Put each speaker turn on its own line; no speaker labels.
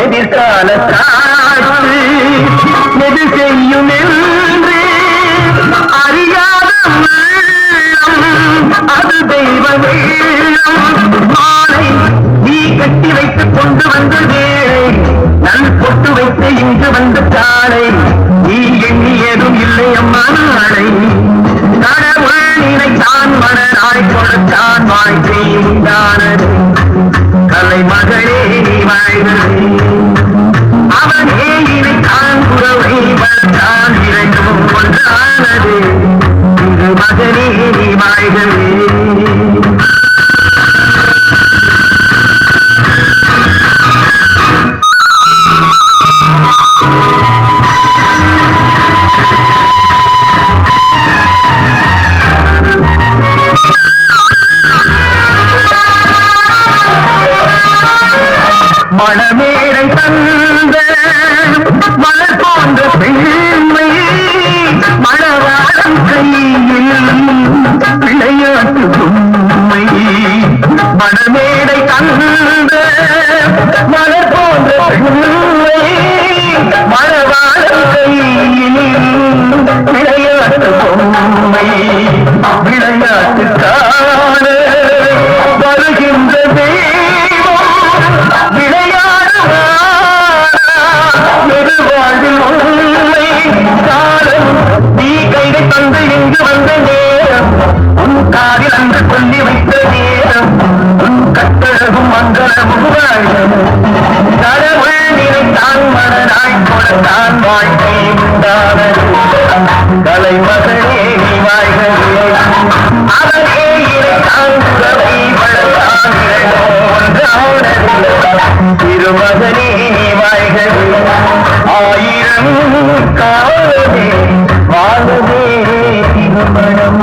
எதிர்கால காற்று எது செய்யும் என்று அறியாத அது தெய்வ மாலை நீ கட்டி வைத்துக் கொண்டு வந்த வேளை நல் பொட்டு வைத்து இங்கு வந்த காலை நீ எண்ணியதும் இல்லை அம்மா நாளை கடவுள் நினைத்தான் மனநாய் கொடுத்தான் வாழ்க்கை உண்டானது கலை மகளே நீ வாழ்கிறே அவனே இணைத்தான் குறவை வளர்த்தான் இரண்டும் ஒன்றானது இங்கு மகனே நீ வாழ்கிறே மணமேடை தந்த மலர் போன்ற பெண்மை மணவாளம் கையில் விளையாட்டு பொம்மை மணமேடை தந்த மலர் போன்ற பெண்மை மணவாளம் கையில் விளையாட்டு பொம்மை விளையாட்டுக்கான வருகின்ற தந்து இங்கு வந்த நேரம் உன் காதில் அன்று சொல்லி வைத்த நேரம் உன் கட்டழகும் மங்களமும் கடவுள் நினைத்தான் மனநாய் கொடுத்தான் வாழ்க்கை உண்டானது கலை மகளே நீ வாழ்கிறே அவனே இணைத்தான் குறவை வளர்த்தான் ஒன்றானது திருமகனே நீ வாழ்கிறே ஆயிரம் காலமே வாழவே திருமணம்